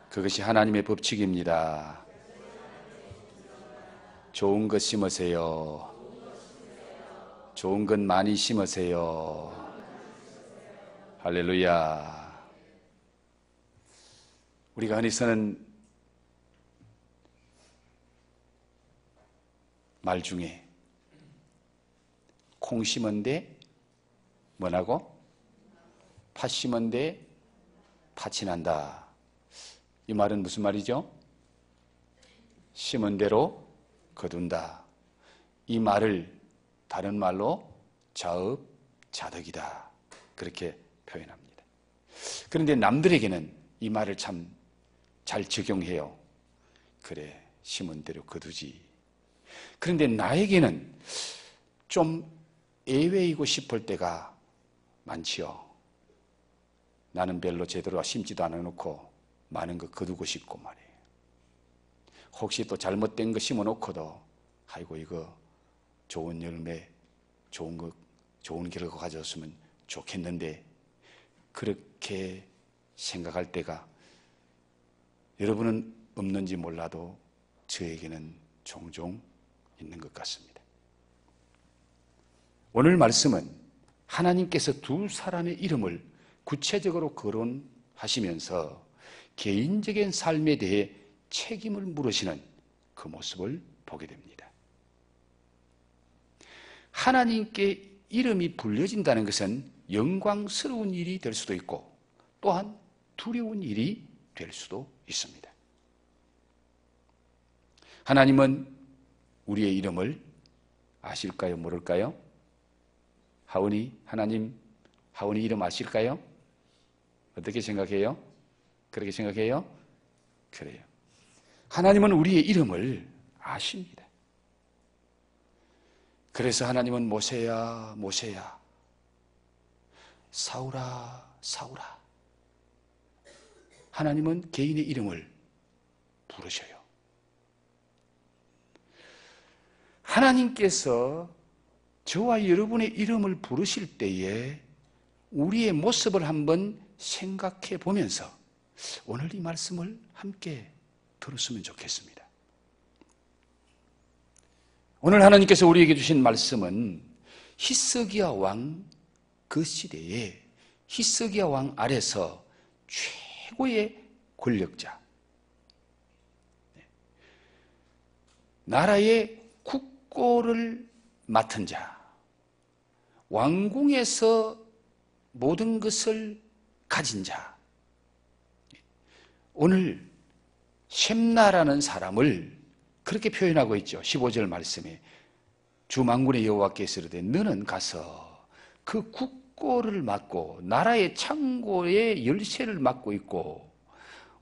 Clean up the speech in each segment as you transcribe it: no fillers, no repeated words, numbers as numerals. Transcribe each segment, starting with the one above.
그것이 하나님의 법칙입니다. 좋은 것 심으세요. 좋은 것 많이 심으세요. 할렐루야. 우리가 흔히 쓰는 말 중에 콩 심은데 뭐라고? 팥 심은데 팥이 난다. 이 말은 무슨 말이죠? 심은 대로 거둔다. 이 말을 다른 말로 자업자득이다. 그렇게 표현합니다. 그런데 남들에게는 이 말을 참 잘 적용해요. 그래, 심은 대로 거두지. 그런데 나에게는 좀 예외이고 싶을 때가 많지요. 나는 별로 제대로 심지도 않아놓고 많은 거 거두고 싶고 말이에요. 혹시 또 잘못된 거 심어놓고도 아이고 이거 좋은 열매, 좋은 결과 가져왔으면 좋겠는데 그렇게 생각할 때가 여러분은 없는지 몰라도 저에게는 종종 있는 것 같습니다. 오늘 말씀은 하나님께서 두 사람의 이름을 구체적으로 거론하시면서 개인적인 삶에 대해 책임을 물으시는 그 모습을 보게 됩니다. 하나님께 이름이 불려진다는 것은 영광스러운 일이 될 수도 있고 또한 두려운 일이 될 수도 있습니다. 하나님은 우리의 이름을 아실까요? 모를까요? 하나님 하은이 이름 아실까요? 어떻게 생각해요? 그렇게 생각해요? 그래요. 하나님은 우리의 이름을 아십니다. 그래서 하나님은 모세야, 모세야, 사울아, 사울아. 하나님은 개인의 이름을 부르셔요. 하나님께서 저와 여러분의 이름을 부르실 때에 우리의 모습을 한번 생각해 보면서 오늘 이 말씀을 함께 들었으면 좋겠습니다. 오늘 하나님께서 우리에게 주신 말씀은 히스기야 왕 그 시대에 히스기야 왕 아래서 최고의 권력자, 나라의 국고를 맡은 자, 왕궁에서 모든 것을 가진 자, 오늘 셈나라는 사람을 그렇게 표현하고 있죠. 15절 말씀에 주 만군의 여호와께서 이르되 너는 가서 그 국고를 맡고 나라의 창고의 열쇠를 맡고 있고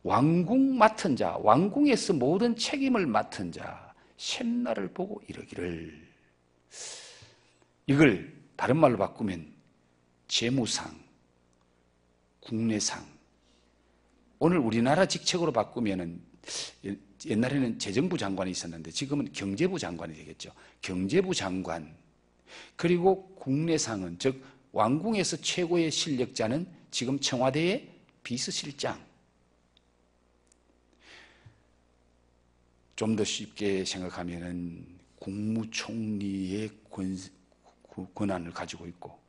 왕궁 맡은 자, 왕궁에서 모든 책임을 맡은 자 셈나를 보고 이르기를, 이걸 다른 말로 바꾸면 재무상, 국내상, 오늘 우리나라 직책으로 바꾸면은 옛날에는 재정부 장관이 있었는데 지금은 경제부 장관이 되겠죠. 경제부 장관, 그리고 국내상은 즉 왕궁에서 최고의 실력자는 지금 청와대의 비서실장. 좀 더 쉽게 생각하면은 국무총리의 권한을 가지고 있고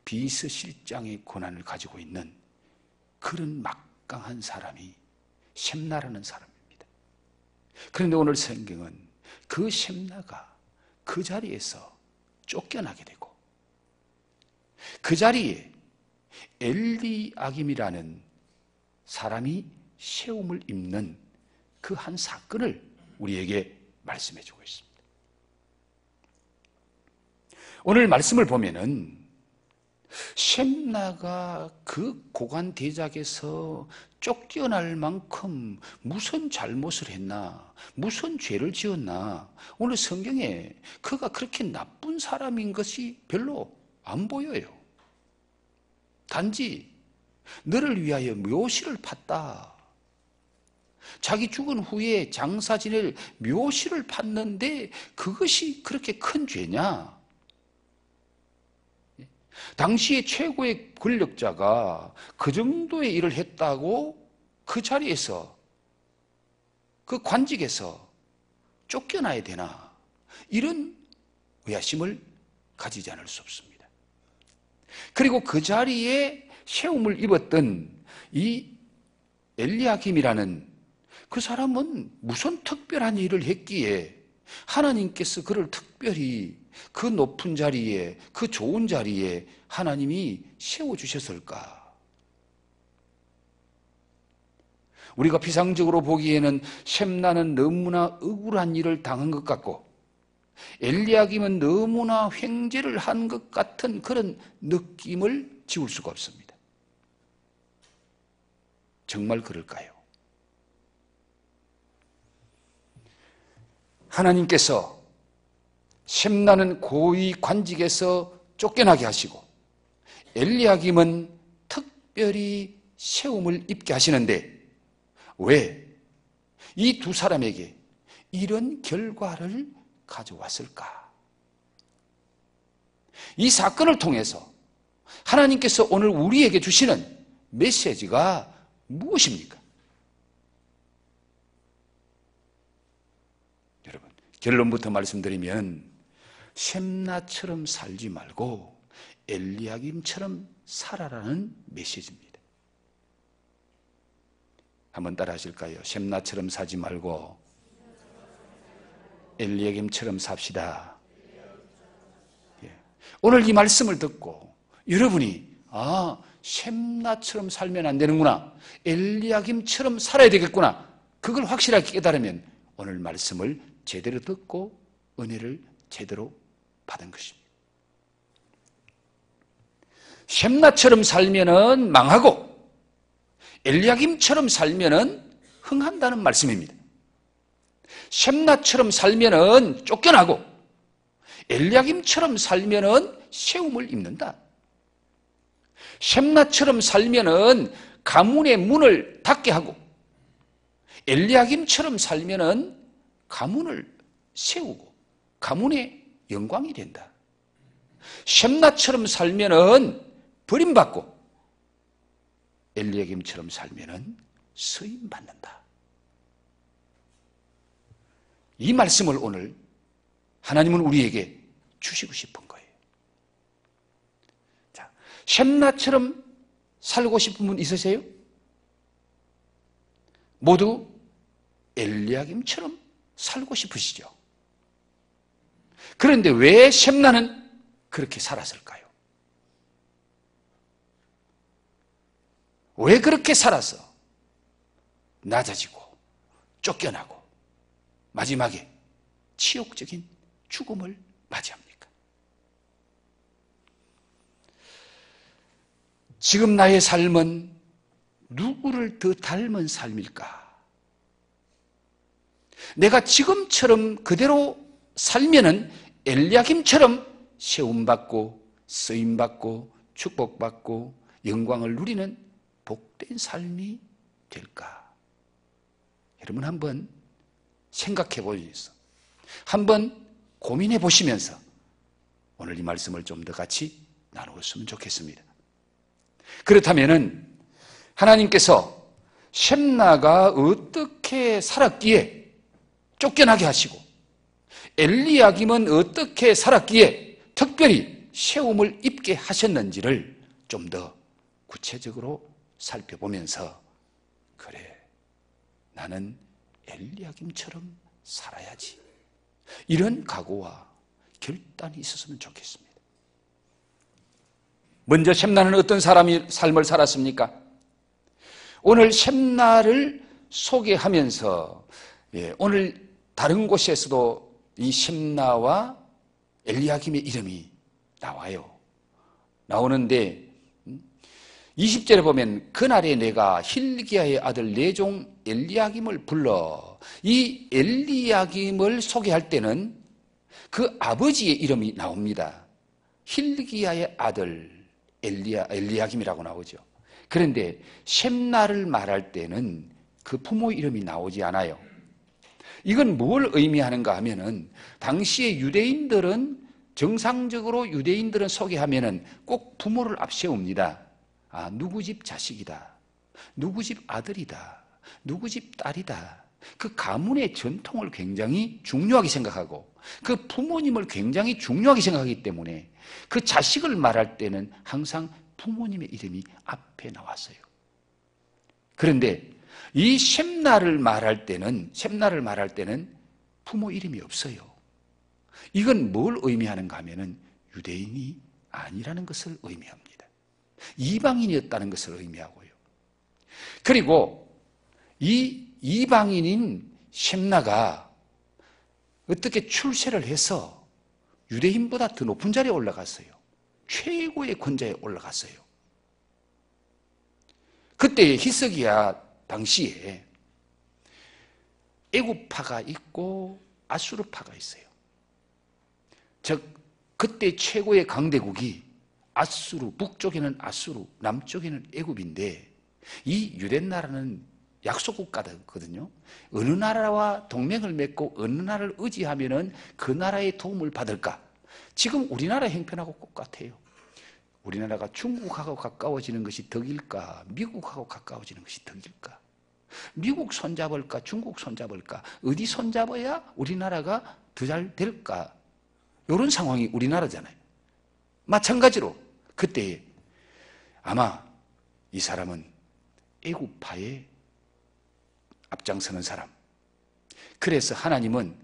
비서실장의 권한을 가지고 있는 그런 막강한 사람이 셈나라는 사람입니다. 그런데 오늘 성경은 그 셈나가 그 자리에서 쫓겨나게 되고 그 자리에 엘리아김이라는 사람이 세움을 입는 그 한 사건을 우리에게 말씀해 주고 있습니다. 오늘 말씀을 보면은 셈나가 그 고관 대작에서 쫓겨날 만큼 무슨 잘못을 했나, 무슨 죄를 지었나, 오늘 성경에 그가 그렇게 나쁜 사람인 것이 별로 안 보여요. 단지 너를 위하여 묘시를 팠다. 자기 죽은 후에 장사 지낼 묘시를 팠는데 그것이 그렇게 큰 죄냐? 당시의 최고의 권력자가 그 정도의 일을 했다고 그 자리에서 그 관직에서 쫓겨나야 되나? 이런 의아심을 가지지 않을 수 없습니다. 그리고 그 자리에 세움을 입었던 이 엘리야김이라는 그 사람은 무슨 특별한 일을 했기에 하나님께서 그를 특별히 그 높은 자리에, 그 좋은 자리에 하나님이 세워주셨을까? 우리가 피상적으로 보기에는 셈나는 너무나 억울한 일을 당한 것 같고 엘리야김은 너무나 횡재를 한 것 같은 그런 느낌을 지울 수가 없습니다. 정말 그럴까요? 하나님께서 셈나는 고위 관직에서 쫓겨나게 하시고 엘리야김은 특별히 세움을 입게 하시는데 왜 이 두 사람에게 이런 결과를 가져왔을까? 이 사건을 통해서 하나님께서 오늘 우리에게 주시는 메시지가 무엇입니까? 여러분, 결론부터 말씀드리면 셈나처럼 살지 말고 엘리야김처럼 살아라는 메시지입니다. 한번 따라 하실까요? 셈나처럼 살지 말고 엘리야김처럼 삽시다. 예. 오늘 이 말씀을 듣고 여러분이 셈나처럼 살면 안 되는구나, 엘리야김처럼 살아야 되겠구나, 그걸 확실하게 깨달으면 오늘 말씀을 제대로 듣고 은혜를 제대로 받은 것입니다. 셈나처럼 살면은 망하고 엘리야김처럼 살면은 흥한다는 말씀입니다. 셈나처럼 살면은 쫓겨나고 엘리야김처럼 살면은 세움을 입는다. 셈나처럼 살면은 가문의 문을 닫게 하고 엘리야김처럼 살면은 가문을 세우고 가문의 영광이 된다. 셈나처럼 살면은 버림받고 엘리야김처럼 살면은 쓰임 받는다. 이 말씀을 오늘 하나님은 우리에게 주시고 싶은 거예요. 자, 셈나처럼 살고 싶은 분 있으세요? 모두 엘리야김처럼 살고 싶으시죠? 그런데 왜 셈나는 그렇게 살았을까요? 왜 그렇게 살아서 낮아지고 쫓겨나고 마지막에 치욕적인 죽음을 맞이합니까? 지금 나의 삶은 누구를 더 닮은 삶일까? 내가 지금처럼 그대로 살면은 엘리야김처럼 세움받고 쓰임받고 축복받고 영광을 누리는 복된 삶이 될까? 여러분 한번 생각해 보시면서 한번 고민해 보시면서 오늘 이 말씀을 좀 더 같이 나누었으면 좋겠습니다. 그렇다면은 하나님께서 셈나가 어떻게 살았기에 쫓겨나게 하시고 엘리야김은 어떻게 살았기에 특별히 세움을 입게 하셨는지를 좀 더 구체적으로 살펴보면서 그래, 나는 엘리야김처럼 살아야지, 이런 각오와 결단이 있었으면 좋겠습니다. 먼저 셈나는 어떤 사람이 삶을 살았습니까? 오늘 셈나를 소개하면서 오늘 다른 곳에서도 이 셈나와 엘리야김의 이름이 나오는데 20절에 보면 그날에 내가 hil기야의 아들 내 종 엘리야김을 불러, 이 엘리야김을 소개할 때는 그 아버지의 이름이 나옵니다. hil기야의 아들 엘리야김이라고 나오죠. 그런데 셈나를 말할 때는 그 부모 이름이 나오지 않아요. 이건 뭘 의미하는가 하면은 당시에 유대인들은 정상적으로 유대인들은 소개하면은 꼭 부모를 앞세웁니다. 누구 집 자식이다, 누구 집 아들이다, 누구 집 딸이다, 그 가문의 전통을 굉장히 중요하게 생각하고 그 부모님을 굉장히 중요하게 생각하기 때문에 그 자식을 말할 때는 항상 부모님의 이름이 앞에 나왔어요. 그런데 이 셈나를 말할 때는 부모 이름이 없어요. 이건 뭘 의미하는가 하면은 유대인이 아니라는 것을 의미합니다. 이방인이었다는 것을 의미하고요. 그리고 이 이방인인 셈나가 어떻게 출세를 해서 유대인보다 더 높은 자리에 올라갔어요. 최고의 권자에 올라갔어요. 그때 히스기야 당시에 애굽파가 있고 아수르파가 있어요. 즉 그때 최고의 강대국이 아수르, 북쪽에는 아수르, 남쪽에는 애굽인데 이 유대나라는 약속 국가거든요. 어느 나라와 동맹을 맺고 어느 나라를 의지하면은 그 나라의 도움을 받을까? 지금 우리나라 형편하고 똑같아요. 우리나라가 중국하고 가까워지는 것이 덕일까? 미국하고 가까워지는 것이 덕일까? 미국 손잡을까? 중국 손잡을까? 어디 손잡아야 우리나라가 더 잘 될까? 이런 상황이 우리나라잖아요. 마찬가지로 그때 아마 이 사람은 애굽파의 앞장서는 사람. 그래서 하나님은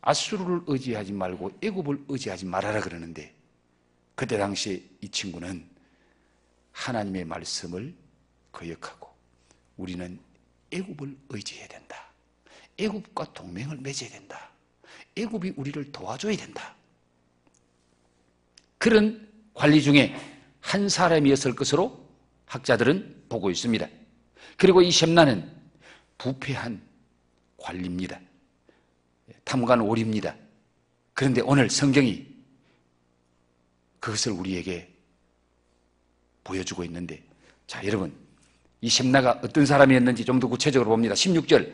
아수르를 의지하지 말고 애굽을 의지하지 말아라 그러는데 그때 당시에 이 친구는 하나님의 말씀을 거역하고 우리는 애굽을 의지해야 된다. 애굽과 동맹을 맺어야 된다. 애굽이 우리를 도와줘야 된다. 그런 관리 중에 한 사람이었을 것으로 학자들은 보고 있습니다. 그리고 이 셈나는 부패한 관리입니다. 탐관오리입니다. 그런데 오늘 성경이 그것을 우리에게 보여주고 있는데, 자 여러분, 이 셈나가 어떤 사람이었는지 좀 더 구체적으로 봅니다. 16절,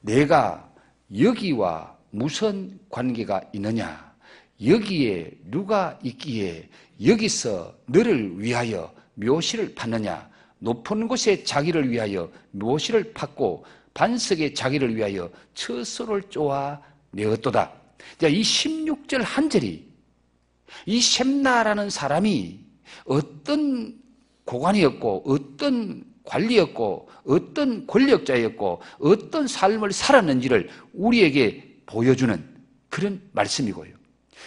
내가 여기와 무슨 관계가 있느냐? 여기에 누가 있기에 여기서 너를 위하여 묘시를 팠느냐? 높은 곳에 자기를 위하여 묘시를 팠고 반석에 자기를 위하여 처소를 쪼아 내었도다. 자, 이 16절 한 절이 이 셈나라는 사람이 어떤 고관이었고 어떤 관리였고 어떤 권력자였고 어떤 삶을 살았는지를 우리에게 보여주는 그런 말씀이고요.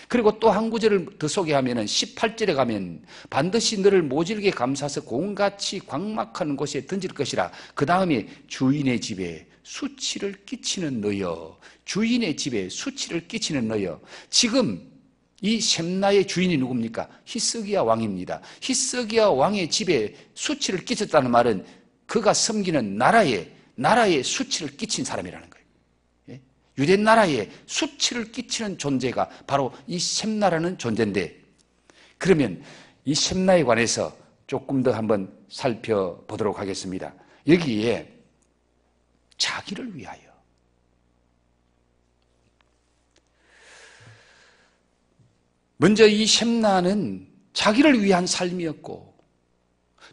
그리고 또 한 구절을 더 소개하면 18절에 가면 반드시 너를 모질게 감싸서 공같이 광막한 곳에 던질 것이라. 그 다음에 주인의 집에 수치를 끼치는 너여, 주인의 집에 수치를 끼치는 너여. 지금 이 셈나의 주인이 누굽니까? 히스기야 왕입니다. 히스기야 왕의 집에 수치를 끼쳤다는 말은 그가 섬기는 나라에 수치를 끼친 사람이라는 거예요. 유대 나라에 수치를 끼치는 존재가 바로 이 셈나라는 존재인데, 그러면 이 셈나에 관해서 조금 더 한번 살펴보도록 하겠습니다. 여기에 자기를 위하여, 먼저 이 셈나는 자기를 위한 삶이었고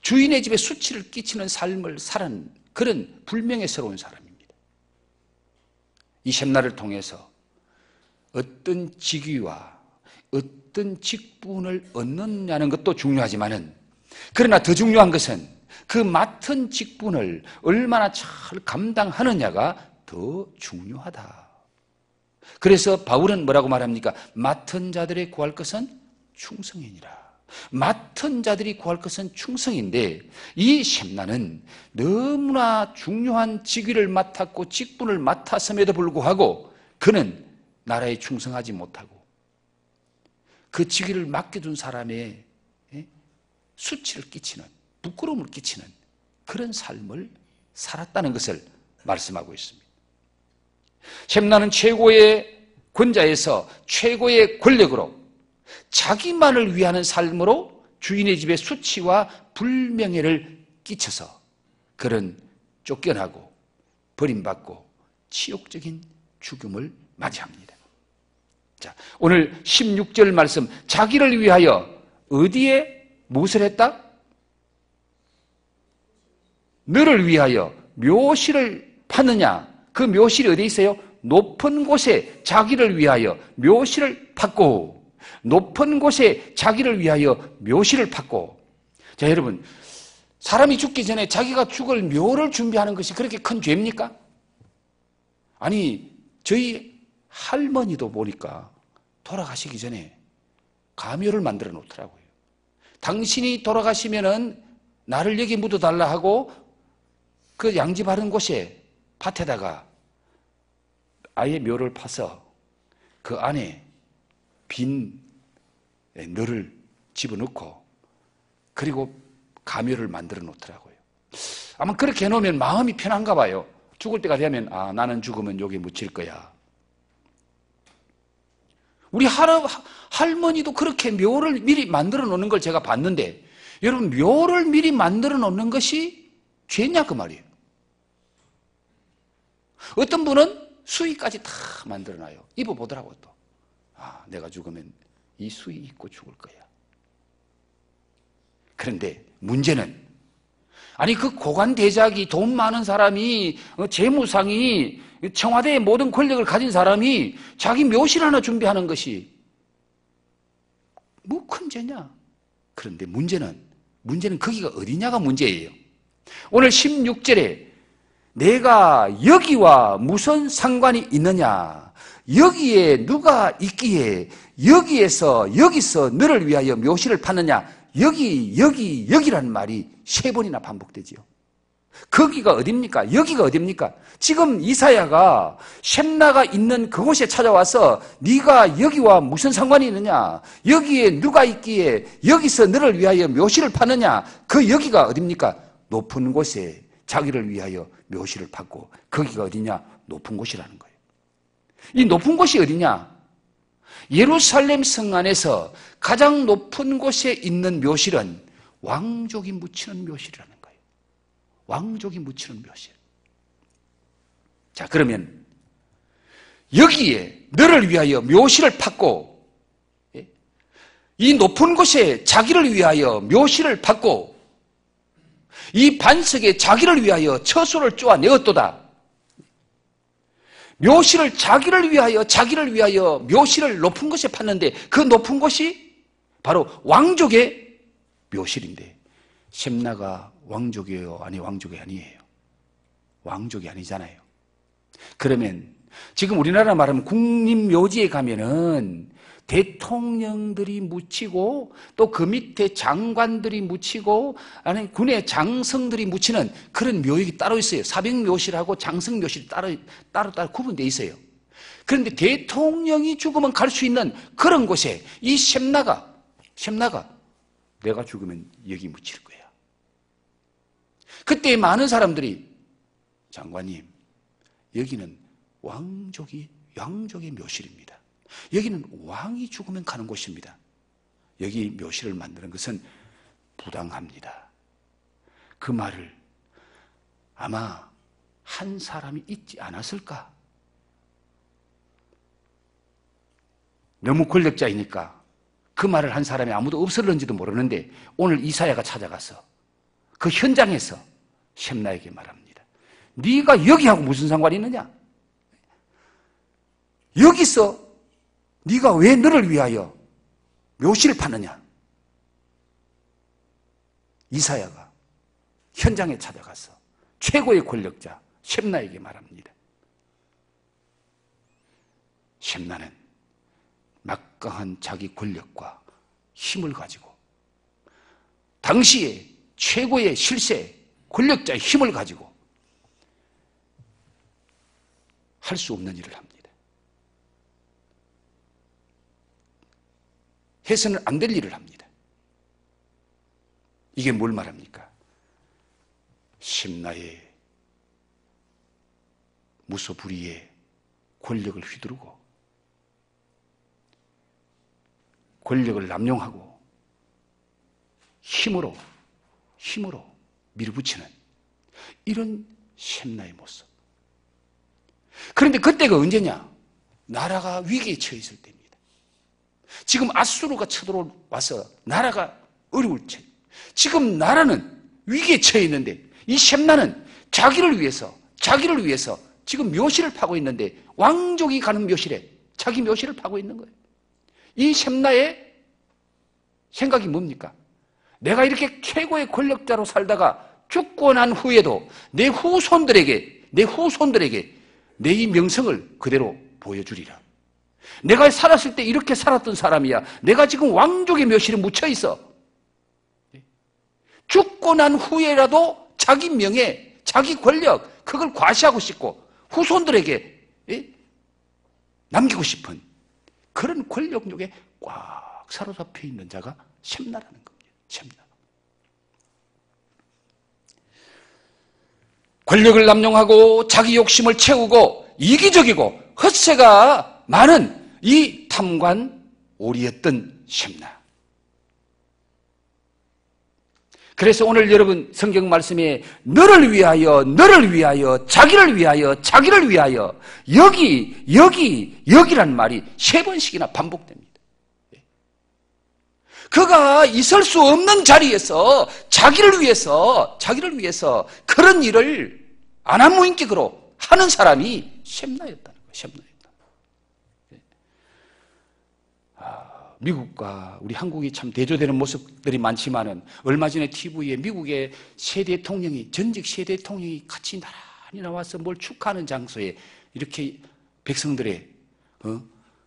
주인의 집에 수치를 끼치는 삶을 살은 그런 불명예스러운 사람입니다. 이 셈나를 통해서 어떤 직위와 어떤 직분을 얻느냐는 것도 중요하지만은, 그러나 더 중요한 것은 그 맡은 직분을 얼마나 잘 감당하느냐가 더 중요하다. 그래서 바울은 뭐라고 말합니까? 맡은 자들이 구할 것은 충성이니라. 맡은 자들이 구할 것은 충성인데, 이 셈나는 너무나 중요한 직위를 맡았고 직분을 맡았음에도 불구하고 그는 나라에 충성하지 못하고 그 직위를 맡겨둔 사람의 수치를 끼치는, 부끄러움을 끼치는 그런 삶을 살았다는 것을 말씀하고 있습니다. 셈나는 최고의 권자에서 최고의 권력으로 자기만을 위하는 삶으로 주인의 집에 수치와 불명예를 끼쳐서 그런 쫓겨나고 버림받고 치욕적인 죽음을 맞이합니다. 자, 오늘 16절 말씀, 자기를 위하여 어디에 무엇을 했다? 너를 위하여 묘시를 파느냐? 그 묘실이 어디에 있어요? 높은 곳에 자기를 위하여 묘실을 팠고, 높은 곳에 자기를 위하여 묘실을 팠고. 자, 여러분, 사람이 죽기 전에 자기가 죽을 묘를 준비하는 것이 그렇게 큰 죄입니까? 아니, 저희 할머니도 보니까 돌아가시기 전에 가묘를 만들어 놓더라고요. 당신이 돌아가시면은 나를 여기 묻어달라 하고 그 양지 바른 곳에 밭에다가 아예 묘를 파서 그 안에 빈 널을 집어넣고 그리고 가묘를 만들어 놓더라고요. 아마 그렇게 해놓으면 마음이 편한가 봐요. 죽을 때가 되면 나는 죽으면 여기 묻힐 거야. 우리 할머니도 그렇게 묘를 미리 만들어 놓는 걸 제가 봤는데, 여러분, 묘를 미리 만들어 놓는 것이 죄냐 그 말이에요. 어떤 분은 수의까지 다 만들어 놔요. 입어보더라고 또. 내가 죽으면 이 수의 입고 죽을 거야. 그런데 문제는, 아니 그 고관대작이 돈 많은 사람이, 재무상이, 청와대의 모든 권력을 가진 사람이 자기 묘실 하나 준비하는 것이 뭐 큰 죄냐? 그런데 문제는 거기가 어디냐가 문제예요. 오늘 16절에 내가 여기와 무슨 상관이 있느냐? 여기에 누가 있기에 여기서 너를 위하여 묘실을 팠느냐? 여기라는 말이 3번이나 반복되지요. 거기가 어딥니까? 여기가 어딥니까? 지금 이사야가 셈나가 있는 그곳에 찾아와서 네가 여기와 무슨 상관이 있느냐? 여기에 누가 있기에 여기서 너를 위하여 묘실을 파느냐? 그 여기가 어딥니까? 높은 곳에 자기를 위하여 묘실을 팠고, 거기가 어디냐? 높은 곳이라는 거예요. 이 높은 곳이 어디냐? 예루살렘 성 안에서 가장 높은 곳에 있는 묘실은 왕족이 묻히는 묘실이라는 거예요. 왕족이 묻히는 묘실. 자, 그러면 여기에 너를 위하여 묘실을 팠고, 이 높은 곳에 자기를 위하여 묘실을 팠고, 이 반석에 자기를 위하여 처소를 쪼아내었도다. 묘실을 자기를 위하여 묘실을 높은 곳에 팠는데, 그 높은 곳이 바로 왕족의 묘실인데, 셈나가 왕족이에요? 아니, 왕족이 아니에요. 왕족이 아니잖아요. 그러면 지금 우리나라 말하면 국립묘지에 가면은 대통령들이 묻히고 또 그 밑에 장관들이 묻히고 아니 군의 장성들이 묻히는 그런 묘역이 따로 있어요. 사백묘실하고 장성묘실이 따로 구분되어 있어요. 그런데 대통령이 죽으면 갈 수 있는 그런 곳에 이 셈나가 내가 죽으면 여기 묻힐 거야. 그때 많은 사람들이 장관님, 여기는 왕족의 묘실입니다. 여기는 왕이 죽으면 가는 곳입니다. 여기 묘실을 만드는 것은 부당합니다. 그 말을 아마 한 사람이 잊지 않았을까? 너무 권력자이니까 그 말을 한 사람이 아무도 없었는지도 모르는데 오늘 이사야가 찾아가서 그 현장에서 셈나에게 말합니다. 네가 여기하고 무슨 상관이 있느냐? 여기서 네가 왜 너를 위하여 묘실을 파느냐? 이사야가 현장에 찾아가서 최고의 권력자 셈나에게 말합니다. 셈나는 막강한 자기 권력과 힘을 가지고 당시에 최고의 실세 권력자의 힘을 가지고 할 수 없는 일을 합니다. 해서는 안 될 일을 합니다. 이게 뭘 말합니까? 셈나의 무소불위의 권력을 휘두르고 권력을 남용하고 힘으로 밀어붙이는 이런 셈나의 모습. 그런데 그때가 언제냐? 나라가 위기에 처해 있을 때입니다. 지금 아수르가 쳐들어와서 나라가 어려울 때, 지금 나라는 위기에 처해 있는데 이 셈나는 자기를 위해서 지금 묘실을 파고 있는데 왕족이 가는 묘실에 자기 묘실을 파고 있는 거예요. 이 셈나의 생각이 뭡니까? 내가 이렇게 최고의 권력자로 살다가 죽고 난 후에도 내 후손들에게 내 이 명성을 그대로 보여주리라. 내가 살았을 때 이렇게 살았던 사람이야. 내가 지금 왕족의 묘실에 묻혀 있어. 죽고 난 후에라도 자기 명예, 자기 권력, 그걸 과시하고 싶고 후손들에게 남기고 싶은 그런 권력욕에 꽉 사로잡혀 있는 자가 셈나라는 겁니다. 셈나. 권력을 남용하고 자기 욕심을 채우고 이기적이고 헛새가 많은 이 탐관 오리였던 셈나. 그래서 오늘 여러분 성경 말씀에 너를 위하여, 자기를 위하여 여기란 말이 3번씩이나 반복됩니다. 그가 있을 수 없는 자리에서 자기를 위해서 그런 일을 안하무인격으로 하는 사람이 셈나였다는 거예요. 셈나였다. 미국과 우리 한국이 참 대조되는 모습들이 많지만은 얼마 전에 TV에 미국의 새 대통령이, 전직 새 대통령이 같이 나란히 나와서 뭘 축하하는 장소에 이렇게 백성들의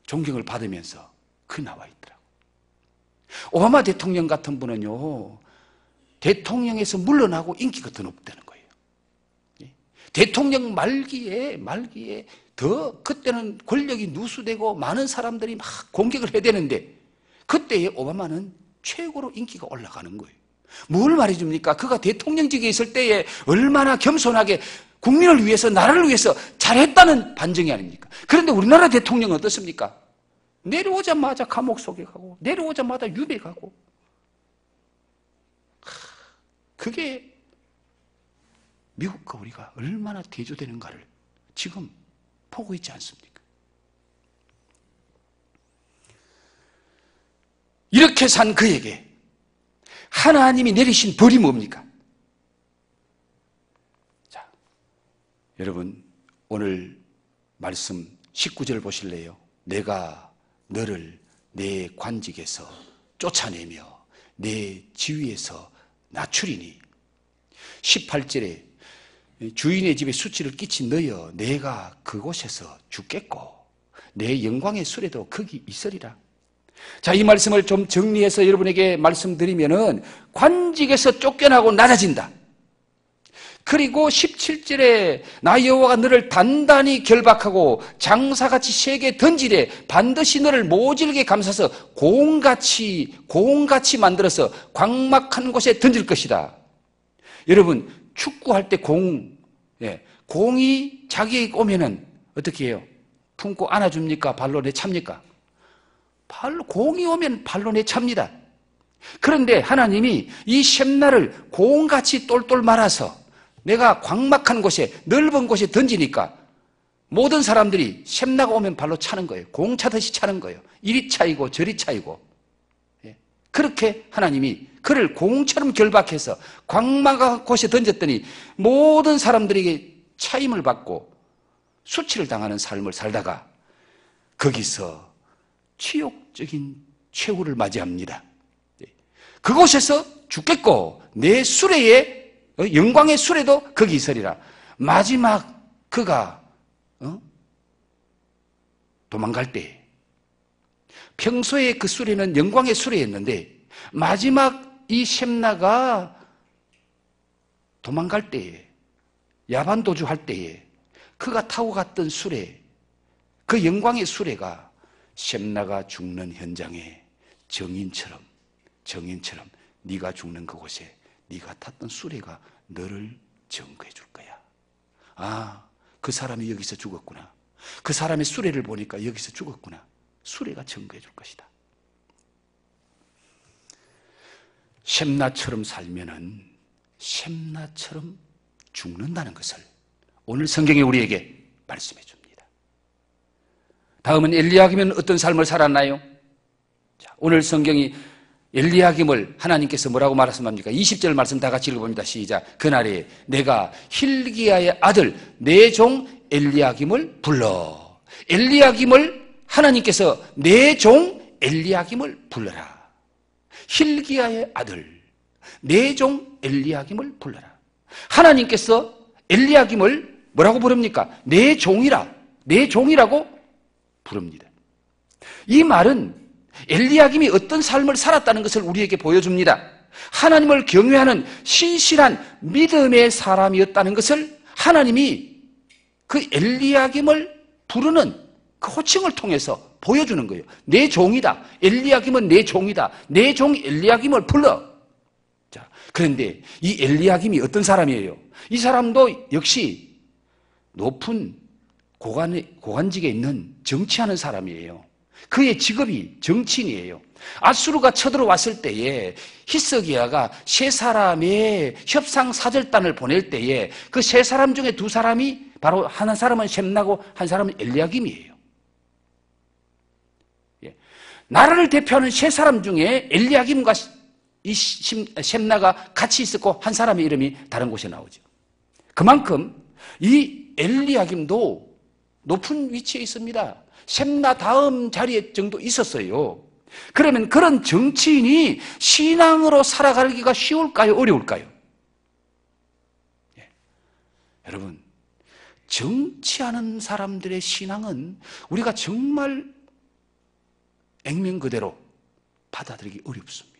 존경을 받으면서 그 나와 있더라고. 오바마 대통령 같은 분은요, 대통령에서 물러나고 인기가 더 높다는 거예요. 대통령 말기에 더 그때는 권력이 누수되고 많은 사람들이 막 공격을 해야 되는데 그때의 오바마는 최고로 인기가 올라가는 거예요. 뭘 말해줍니까? 그가 대통령직에 있을 때에 얼마나 겸손하게 국민을 위해서, 나라를 위해서 잘했다는 반증이 아닙니까? 그런데 우리나라 대통령은 어떻습니까? 내려오자마자 감옥 속에 가고 내려오자마자 유배 가고. 그게 미국과 우리가 얼마나 대조되는가를 지금 보고 있지 않습니까? 이렇게 산 그에게 하나님이 내리신 벌이 뭡니까? 자, 여러분 오늘 말씀 19절 보실래요? 내가 너를 내 관직에서 쫓아내며 내 지위에서 낮추리니. 18절에 주인의 집에 수치를 끼친 너여 내가 그곳에서 죽겠고 내 영광의 수레도 거기 있으리라. 자, 이 말씀을 좀 정리해서 여러분에게 말씀드리면은 관직에서 쫓겨나고 낮아진다. 그리고 17절에 나 여호와가 너를 단단히 결박하고 장사같이 세게 던지래 반드시 너를 모질게 감싸서 공같이 만들어서 광막한 곳에 던질 것이다. 여러분 축구할 때 공이 자기에게 오면은 어떻게 해요? 품고 안아줍니까? 발로 내찹니까? 공이 오면 발로 내찹니다. 그런데 하나님이 이 셈나를 공같이 똘똘 말아서 내가 광막한 곳에, 넓은 곳에 던지니까 모든 사람들이 셈나가 오면 발로 차는 거예요. 공 차듯이 차는 거예요. 이리 차이고 저리 차이고. 그렇게 하나님이 그를 공처럼 결박해서 광막한 곳에 던졌더니 모든 사람들에게 차임을 받고 수치를 당하는 삶을 살다가 거기서 치욕적인 최후를 맞이합니다. 그곳에서 죽겠고 내 수레에 영광의 수레도 거기 있으리라. 마지막 그가 도망갈 때 평소에 그 수레는 영광의 수레였는데 마지막 이 셈나가 도망갈 때에 야반도주할 때에 그가 타고 갔던 수레, 그 영광의 수레가 셈나가 죽는 현장에 정인처럼 네가 죽는 그곳에 네가 탔던 수레가 너를 증거해 줄 거야. 아, 그 사람이 여기서 죽었구나. 그 사람의 수레를 보니까 여기서 죽었구나. 수레가 증거해 줄 것이다. 셈나처럼 살면은 셈나처럼 죽는다는 것을 오늘 성경이 우리에게 말씀해 줍니다. 다음은 엘리야김은 어떤 삶을 살았나요? 자, 오늘 성경이 엘리야김을 하나님께서 뭐라고 말씀합니까? 20절 말씀 다 같이 읽어봅니다. 시작. 그날에 내가 힐기야의 아들 내 종 엘리야김을 불러. 엘리야김을 하나님께서 내 종 엘리야김을 불러라. hil기야의 아들 내 종 엘리야김을 불러라. 하나님께서 엘리야김을 뭐라고 부릅니까? 내 종이라, 내 종이라고 부릅니다. 이 말은 엘리야김이 어떤 삶을 살았다는 것을 우리에게 보여줍니다. 하나님을 경외하는 신실한 믿음의 사람이었다는 것을 하나님이 그 엘리야김을 부르는 그 호칭을 통해서 보여주는 거예요. 내 종이다. 엘리야김은 내 종이다. 내 종 엘리야김을 불러. 자, 그런데 이 엘리야김이 어떤 사람이에요? 이 사람도 역시 높은 고관직에 있는 정치하는 사람이에요. 그의 직업이 정치인이에요. 아수르가 쳐들어왔을 때에 히스기야가 세 사람의 협상 사절단을 보낼 때에 그 세 사람 중에 두 사람이 바로 한 사람은 셈나고 한 사람은 엘리야김이에요. 나라를 대표하는 세 사람 중에 엘리야김과 이 셈나가 같이 있었고 한 사람의 이름이 다른 곳에 나오죠. 그만큼 이 엘리야김도 높은 위치에 있습니다. 셈나 다음 자리에 정도 있었어요. 그러면 그런 정치인이 신앙으로 살아가기가 쉬울까요? 어려울까요? 여러분, 정치하는 사람들의 신앙은 우리가 정말 액면 그대로 받아들이기 어렵습니다.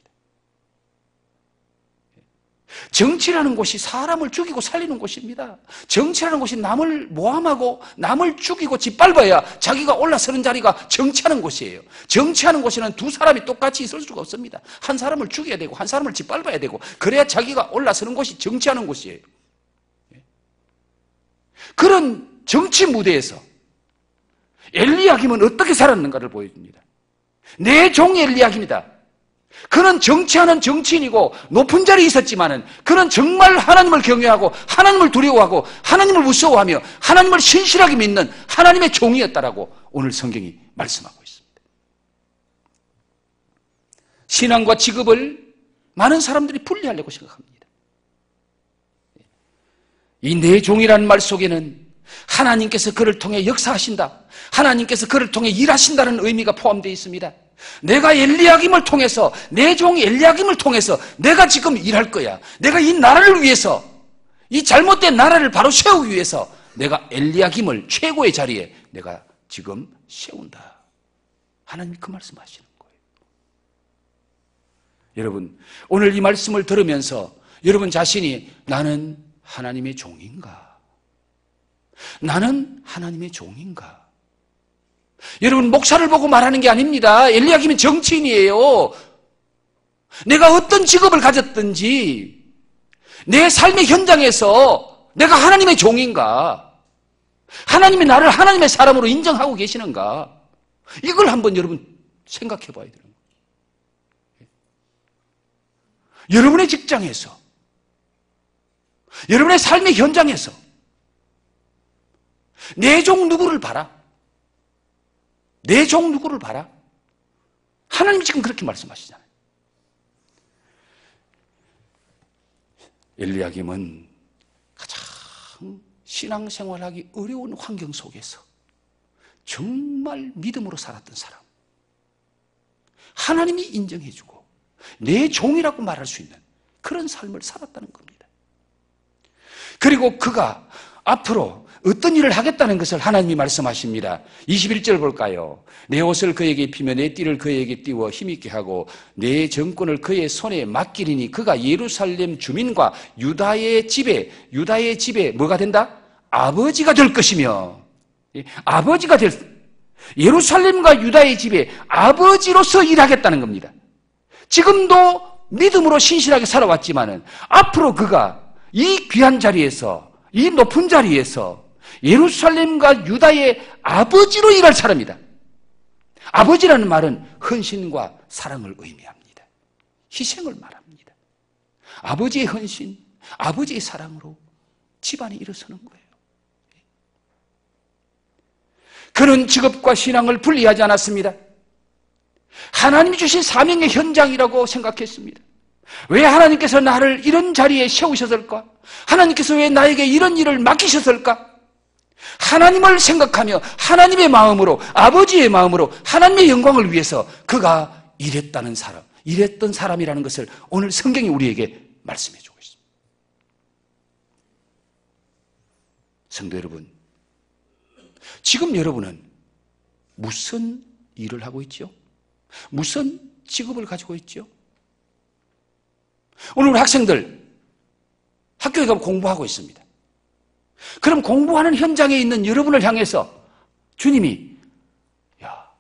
정치라는 곳이 사람을 죽이고 살리는 곳입니다. 정치라는 곳이 남을 모함하고 남을 죽이고 짓밟아야 자기가 올라서는 자리가 정치하는 곳이에요. 정치하는 곳에는 두 사람이 똑같이 있을 수가 없습니다. 한 사람을 죽여야 되고 한 사람을 짓밟아야 되고 그래야 자기가 올라서는 곳이 정치하는 곳이에요. 그런 정치 무대에서 엘리야김은 어떻게 살았는가를 보여줍니다. 내 종 엘리야김이다. 그는 정치하는 정치인이고 높은 자리에 있었지만은 그는 정말 하나님을 경외하고 하나님을 두려워하고 하나님을 무서워하며 하나님을 신실하게 믿는 하나님의 종이었다라고 오늘 성경이 말씀하고 있습니다. 신앙과 직업을 많은 사람들이 분리하려고 생각합니다. 이 내 종이라는 말 속에는 하나님께서 그를 통해 역사하신다, 하나님께서 그를 통해 일하신다는 의미가 포함되어 있습니다. 내가 엘리야김을 통해서, 내 종 엘리야김을 통해서 내가 지금 일할 거야. 내가 이 나라를 위해서, 이 잘못된 나라를 바로 세우기 위해서 내가 엘리야김을 최고의 자리에 내가 지금 세운다. 하나님이 그 말씀하시는 거예요. 여러분, 오늘 이 말씀을 들으면서 여러분 자신이 나는 하나님의 종인가? 나는 하나님의 종인가? 여러분, 목사를 보고 말하는 게 아닙니다. 엘리야김은 정치인이에요. 내가 어떤 직업을 가졌든지 내 삶의 현장에서 내가 하나님의 종인가? 하나님이 나를 하나님의 사람으로 인정하고 계시는가? 이걸 한번 여러분 생각해 봐야 되는 거예요. 여러분의 직장에서, 여러분의 삶의 현장에서 내 종 누구를 봐라? 내 종 누구를 봐라? 하나님이 지금 그렇게 말씀하시잖아요. 엘리야김은 가장 신앙생활하기 어려운 환경 속에서 정말 믿음으로 살았던 사람, 하나님이 인정해주고 내 종이라고 말할 수 있는 그런 삶을 살았다는 겁니다. 그리고 그가 앞으로 어떤 일을 하겠다는 것을 하나님이 말씀하십니다. 21절 볼까요? 내 옷을 그에게 입히며 내 띠를 그에게 띄워 힘있게 하고 내 정권을 그의 손에 맡기리니 그가 예루살렘 주민과 유다의 집에 뭐가 된다? 아버지가 될 것이며, 아버지가 예루살렘과 유다의 집에 아버지로서 일하겠다는 겁니다. 지금도 믿음으로 신실하게 살아왔지만은 앞으로 그가 이 귀한 자리에서, 이 높은 자리에서 예루살렘과 유다의 아버지로 일할 사람이다. 아버지라는 말은 헌신과 사랑을 의미합니다. 희생을 말합니다. 아버지의 헌신, 아버지의 사랑으로 집안이 일어서는 거예요. 그는 직업과 신앙을 분리하지 않았습니다. 하나님이 주신 사명의 현장이라고 생각했습니다. 왜 하나님께서 나를 이런 자리에 세우셨을까? 하나님께서 왜 나에게 이런 일을 맡기셨을까? 하나님을 생각하며 하나님의 마음으로, 아버지의 마음으로 하나님의 영광을 위해서 그가 일했다는 사람, 일했던 사람이라는 것을 오늘 성경이 우리에게 말씀해 주고 있습니다. 성도 여러분, 지금 여러분은 무슨 일을 하고 있죠? 무슨 직업을 가지고 있죠? 오늘 우리 학생들 학교에 가면 공부하고 있습니다. 그럼 공부하는 현장에 있는 여러분을 향해서 주님이 야,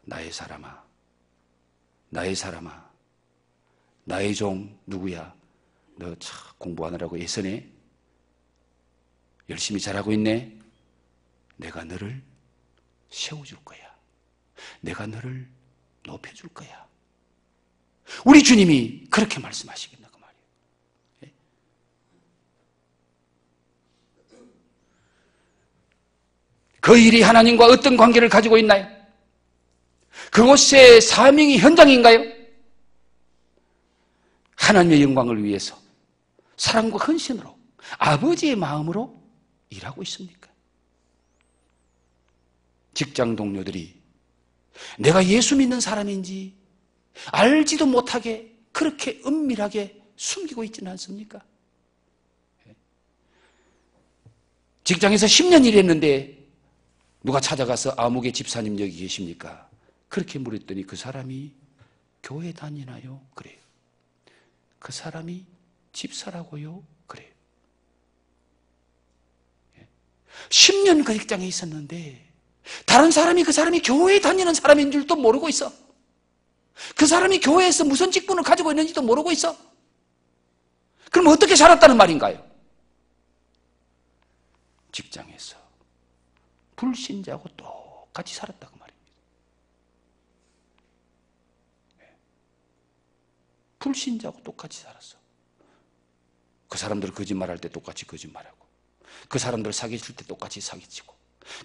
나의 사람아, 나의 사람아, 나의 종 누구야? 너 참 공부하느라고 애쓰네? 열심히 잘하고 있네? 내가 너를 세워줄 거야. 내가 너를 높여줄 거야. 우리 주님이 그렇게 말씀하시겠나 그 말이에요. 그 일이 하나님과 어떤 관계를 가지고 있나요? 그곳의 사명이 현장인가요? 하나님의 영광을 위해서 사랑과 헌신으로 아버지의 마음으로 일하고 있습니까? 직장 동료들이 내가 예수 믿는 사람인지 알지도 못하게 그렇게 은밀하게 숨기고 있지는 않습니까? 직장에서 10년 일했는데 누가 찾아가서 아무개 집사님 여기 계십니까? 그렇게 물었더니 그 사람이 교회 다니나요? 그래요. 그 사람이 집사라고요? 그래요. 10년 그 직장에 있었는데 다른 사람이 그 사람이 교회에 다니는 사람인 줄도 모르고 있어. 그 사람이 교회에서 무슨 직분을 가지고 있는지도 모르고 있어. 그럼 어떻게 살았다는 말인가요? 직장에서 불신자하고 똑같이 살았다고 말입니다. 불신자하고 똑같이 살았어. 그 사람들 거짓말할 때 똑같이 거짓말하고, 그 사람들 사기칠 때 똑같이 사기치고,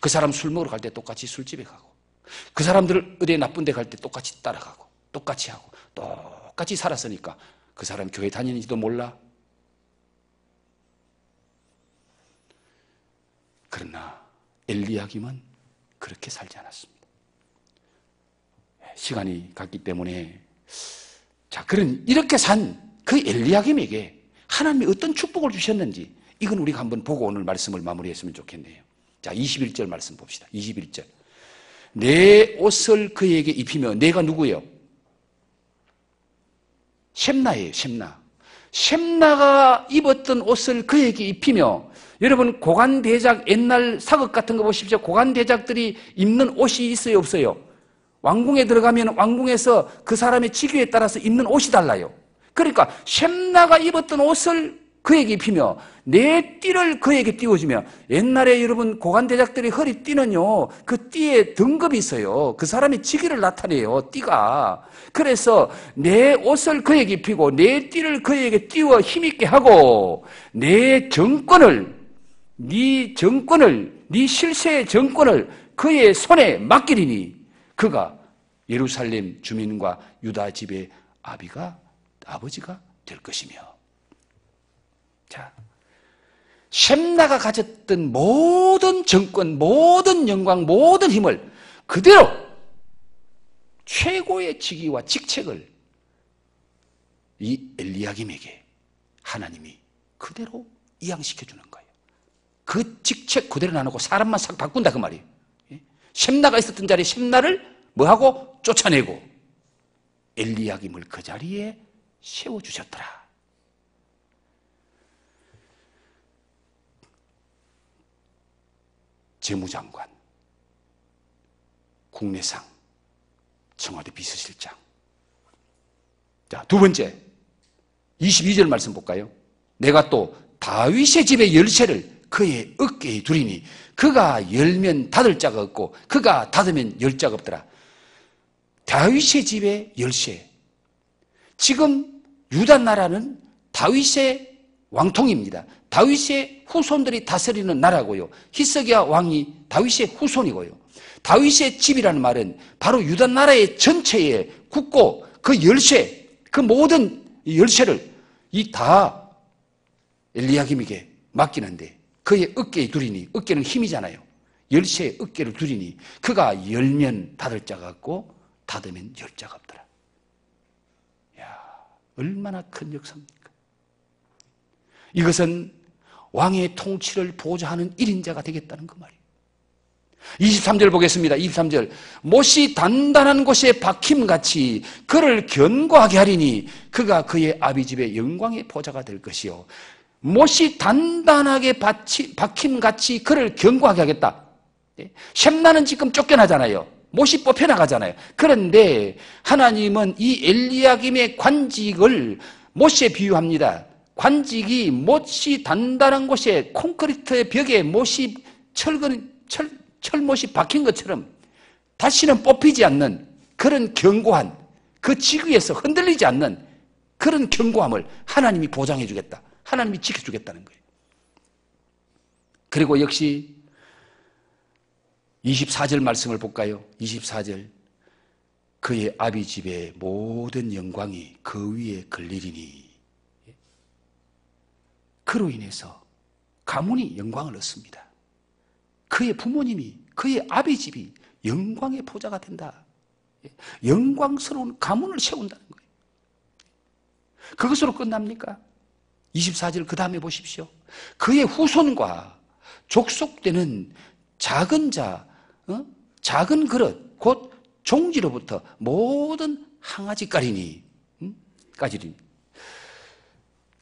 그 사람 술 먹으러 갈 때 똑같이 술집에 가고, 그 사람들 어디 나쁜 데 갈 때 똑같이 따라가고, 똑같이 하고, 똑같이 살았으니까 그 사람 교회 다니는지도 몰라. 그러나 엘리야김은 그렇게 살지 않았습니다. 시간이 갔기 때문에 자, 그런 이렇게 산 그 엘리야김에게 하나님이 어떤 축복을 주셨는지 이건 우리가 한번 보고 오늘 말씀을 마무리했으면 좋겠네요. 자, 21절 말씀 봅시다. 21절. 내 옷을 그에게 입히며, 내가 누구예요? 셈나예요. 셈나. 셈나가 입었던 옷을 그에게 입히며, 여러분 고관대작 옛날 사극 같은 거 보십시오. 고관대작들이 입는 옷이 있어요, 없어요? 왕궁에 들어가면 왕궁에서 그 사람의 직위에 따라서 입는 옷이 달라요. 그러니까 셈나가 입었던 옷을 그에게 입히며 내 띠를 그에게 띄워주며, 옛날에 여러분 고관대작들이 허리 띠는요 그 띠에 등급이 있어요. 그 사람의 직위를 나타내요, 띠가. 그래서 내 옷을 그에게 입히고 내 띠를 그에게 띄워 힘있게 하고 내 정권을, 네 정권을, 네 실세의 정권을 그의 손에 맡기리니 그가 예루살렘 주민과 유다 집의 아버지가 될 것이며. 자, 셈나가 가졌던 모든 정권, 모든 영광, 모든 힘을 그대로 최고의 직위와 직책을 이 엘리야김에게 하나님이 그대로 이양시켜 주는 거예요. 그 직책 그대로 나누고 사람만 싹 바꾼다 그 말이에요. 셈나가 있었던 자리에 셈나를 뭐하고 쫓아내고 엘리야김을 그 자리에 세워주셨더라. 재무장관, 국내상, 청와대 비서실장. 자, 두 번째 22절 말씀 볼까요? 내가 또 다윗의 집의 열쇠를 그의 어깨에 두리니 그가 열면 닫을 자가 없고 그가 닫으면 열 자가 없더라. 다윗의 집의 열쇠. 지금 유다 나라는 다윗의 왕통입니다. 다윗의 후손들이 다스리는 나라고요. 히스기야 왕이 다윗의 후손이고요. 다윗의 집이라는 말은 바로 유다 나라의 전체에 굳고 그 열쇠, 그 모든 열쇠를 이 다 엘리야김에게 맡기는데 그의 어깨에 두리니, 어깨는 힘이잖아요. 열쇠의 어깨를 두리니 그가 열면 닫을 자가 없고 닫으면 열 자가 없더라. 야, 얼마나 큰 역사입니까? 이것은 왕의 통치를 보좌하는 1인자가 되겠다는 그 말이에요. 23절 보겠습니다. 23절. 못이 단단한 곳에 박힘같이 그를 견고하게 하리니 그가 그의 아비 집의 영광의 보좌가 될 것이요. 못이 단단하게 박힘같이 그를 견고하게 하겠다. 셈나는 지금 쫓겨나잖아요. 못이 뽑혀나가잖아요. 그런데 하나님은 이 엘리야김의 관직을 못에 비유합니다. 관직이 못이 단단한 곳에 콘크리트의 벽에 못이 철못이 박힌 것처럼 다시는 뽑히지 않는 그런 견고한, 그 지구에서 흔들리지 않는 그런 견고함을 하나님이 보장해 주겠다. 하나님이 지켜주겠다는 거예요. 그리고 역시 24절 말씀을 볼까요? 24절. 그의 아비 집의 모든 영광이 그 위에 걸리리니 그로 인해서 가문이 영광을 얻습니다. 그의 부모님이, 그의 아비 집이 영광의 보좌가 된다. 영광스러운 가문을 세운다는 거예요. 그것으로 끝납니까? 24절 그 다음에 보십시오. 그의 후손과 족속되는 작은 자, 작은 그릇, 곧 종지로부터 모든 항아지까지니,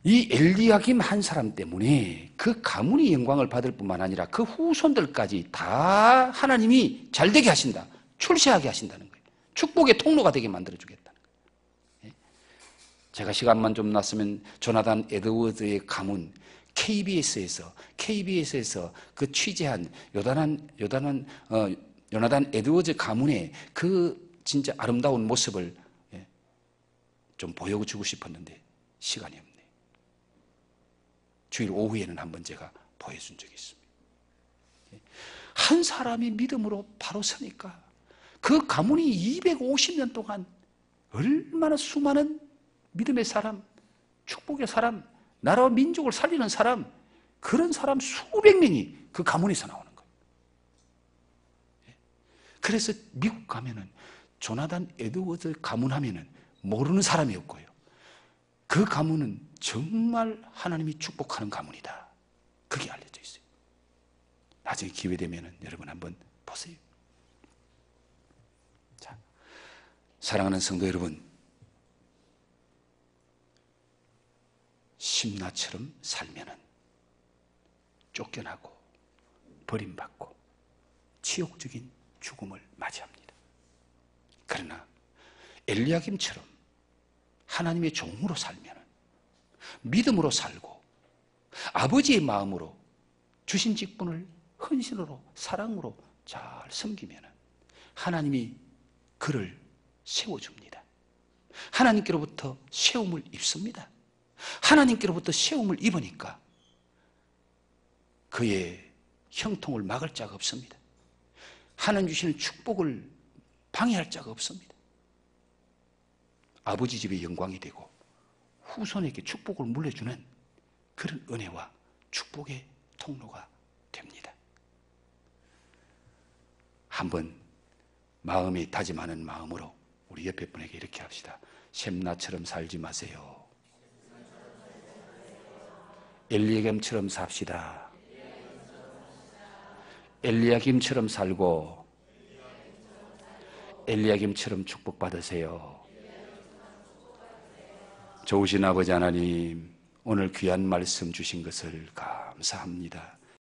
이 엘리야김 한 사람 때문에 그 가문이 영광을 받을 뿐만 아니라 그 후손들까지 다 하나님이 잘되게 하신다. 출세하게 하신다는 거예요. 축복의 통로가 되게 만들어주겠다는 거예요. 제가 시간만 좀 났으면 조나단 에드워드의 가문 KBS에서 그 취재한 요나단 에드워드 가문의 그 진짜 아름다운 모습을 좀 보여주고 싶었는데 시간이 없네요. 주일 오후에는 한번 제가 보여준 적이 있습니다. 한 사람이 믿음으로 바로 서니까 그 가문이 250년 동안 얼마나 수많은 믿음의 사람, 축복의 사람, 나라와 민족을 살리는 사람, 그런 사람 수백 명이 그 가문에서 나오는 거예요. 그래서 미국 가면은 조나단 에드워드 가문 하면은 모르는 사람이 없고요. 그 가문은 정말 하나님이 축복하는 가문이다. 그게 알려져 있어요. 나중에 기회 되면은 여러분 한번 보세요. 자, 사랑하는 성도 여러분, 심나처럼 살면은 쫓겨나고 버림받고 치욕적인 죽음을 맞이합니다. 그러나 엘리야김처럼 하나님의 종으로 살면은 믿음으로 살고 아버지의 마음으로 주신 직분을 헌신으로 사랑으로 잘 섬기면은 하나님이 그를 세워줍니다. 하나님께로부터 세움을 입습니다. 하나님께로부터 세움을 입으니까 그의 형통을 막을 자가 없습니다. 하나님 주시는 축복을 방해할 자가 없습니다. 아버지 집의 영광이 되고 후손에게 축복을 물려주는 그런 은혜와 축복의 통로가 됩니다. 한번 마음이 다짐하는 마음으로 우리 옆에 분에게 이렇게 합시다. 셈나처럼 살지 마세요. 엘리야김처럼 삽시다. 엘리야김처럼 살고 엘리야김처럼 축복받으세요. 좋으신 아버지 하나님, 오늘 귀한 말씀 주신 것을 감사합니다.